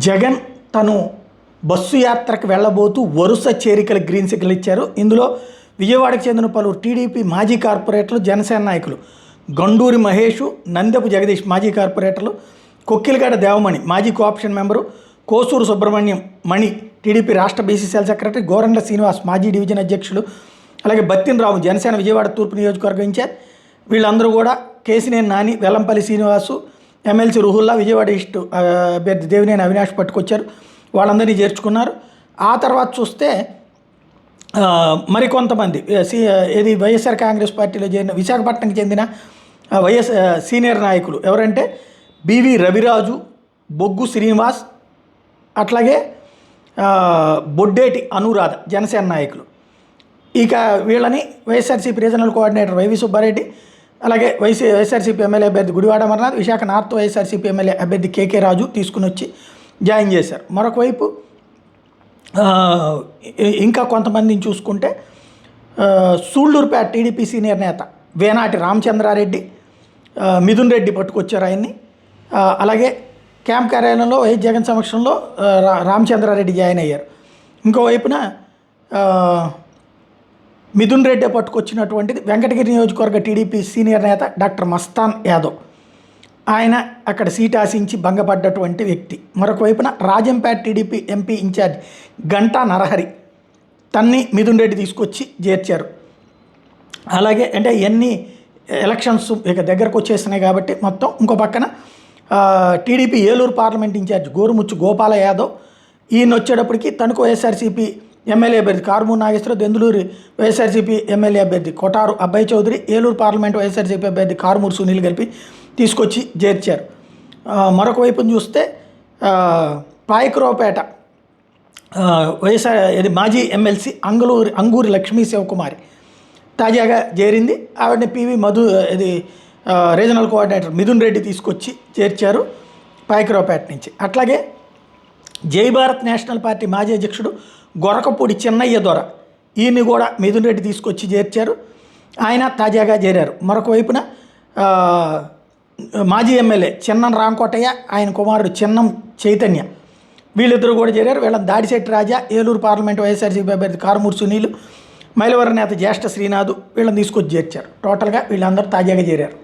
జగన్ తను బస్సు యాత్రకు వెళ్ళబోతూ వరుస చేరికలు గ్రీన్ సిగ్నల్ ఇచ్చారు. ఇందులో విజయవాడకు చెందిన పలువురు టీడీపీ మాజీ కార్పొరేటర్లు, జనసేన నాయకులు గండూరి మహేష్, నందెపు జగదీష్ మాజీ కార్పొరేటర్లు, కొక్కిలగడ్డ దేవమణి మాజీ కోఆప్షన్ మెంబరు, కోసూరు సుబ్రహ్మణ్యం మణి టీడీపీ రాష్ట్ర బీసీసీఎల్ సెక్రటరీ, గోరంట్ల శ్రీనివాస్ మాజీ డివిజన్ అధ్యక్షులు, అలాగే బత్తిన రావు జనసేన విజయవాడ తూర్పు నియోజకవర్గం ఇన్ఛార్జ్, వీళ్ళందరూ కూడా కేసినేని నాని, వెల్లంపల్లి శ్రీనివాసు, ఎమ్మెల్సీ రుహుల్లా, విజయవాడ ఈస్ట్ అభ్యర్థి దేవినేని అవినాష్ పట్టుకొచ్చారు. వాళ్ళందరినీ చేర్చుకున్నారు. ఆ తర్వాత చూస్తే మరికొంతమంది ఏది వైఎస్ఆర్ కాంగ్రెస్ పార్టీలో చేరిన విశాఖపట్నంకి చెందిన సీనియర్ నాయకులు ఎవరంటే బివి రవిరాజు, బొగ్గు శ్రీనివాస్, అట్లాగే బొడ్డేటి అనురాధ జనసేన నాయకులు. ఇక వీళ్ళని YSRCP regional coordinator YV Subba Reddy, అలాగే వైఎస్ఆర్సీపీ ఎమ్మెల్యే అభ్యర్థి Gudivada Amarnath, Visakha north YSRCP MLA అభ్యర్థి కేకే రాజు తీసుకుని వచ్చి జాయిన్ చేశారు. మరొక వైపు ఇంకా కొంతమందిని చూసుకుంటే సూళ్ళూరుపేట టీడీపీ సీనియర్ నేత వేనాటి రామచంద్రారెడ్డి, మిథున్ రెడ్డి పట్టుకొచ్చారు ఆయన్ని. అలాగే క్యాంప్ కార్యాలయంలో వైఎస్ జగన్ సమక్షంలో రామచంద్రారెడ్డి జాయిన్ అయ్యారు. ఇంకోవైపున మిథున్ రెడ్డి పట్టుకొచ్చినటువంటిది వెంకటగిరి నియోజకవర్గ టీడీపీ సీనియర్ నేత డాక్టర్ మస్తాన్ యాదవ్. ఆయన అక్కడ సీట్ ఆశించి భంగపడ్డటువంటి వ్యక్తి. మరొక వైపున Rajampet TDP MP incharge Ganta Narahari, తన్ని మిథున్ రెడ్డి తీసుకొచ్చి చేర్చారు. అలాగే అంటే ఎన్ని ఎలక్షన్స్ ఇక దగ్గరకు వచ్చేస్తున్నాయి కాబట్టి మొత్తం. ఇంకో పక్కన TDP Eluru parliament incharge Gorumuchu Gopala Yadav, ఈయన వచ్చేటప్పటికి తణుకు వైఎస్ఆర్సీపీ ఎమ్మెల్యే అభ్యర్థి కారుమూరు నాగేశ్వరరావు, దెందులూరు వైఎస్ఆర్సీపీ ఎమ్మెల్యే అభ్యర్థి కొటారు అబ్బాయి చౌదరి, ఏలూరు పార్లమెంట్ వైఎస్ఆర్సీపీ అభ్యర్థి కారుమూరు సునీల్ కలిపి తీసుకొచ్చి చేర్చారు. మరొక వైపున చూస్తే పాయకరావుపేట ఇది మాజీ ఎమ్మెల్సీ అంగూరి లక్ష్మీ శివకుమారి తాజాగా చేరింది. ఆవిడని పివి ఇది రీజనల్ కోఆర్డినేటర్ మిథున్ రెడ్డి తీసుకొచ్చి చేర్చారు పాయకరావుపేట నుంచి. అట్లాగే జై భారత్ నేషనల్ పార్టీ మాజీ అధ్యక్షుడు గొరకపూడి చిన్నయ్య దొర, ఈయన్ని కూడా మిథున్ రెడ్డి తీసుకొచ్చి చేర్చారు. ఆయన తాజాగా చేరారు. మరొక వైపున మాజీ ఎమ్మెల్యే చిన్నం రామకోటయ్య, ఆయన కుమారుడు చిన్నం చైతన్య, వీళ్ళిద్దరూ కూడా చేరారు. వీళ్ళని దాడిశెట్టి రాజా, ఏలూరు పార్లమెంట్ వైఎస్ఆర్సీపీ అభ్యర్థి కారుమూరు సునీలు, మైలవరం నేత జ్యేష్ఠ శ్రీనాథ్, వీళ్ళని తీసుకొచ్చి చేర్చారు. టోటల్గా వీళ్ళందరూ తాజాగా చేరారు.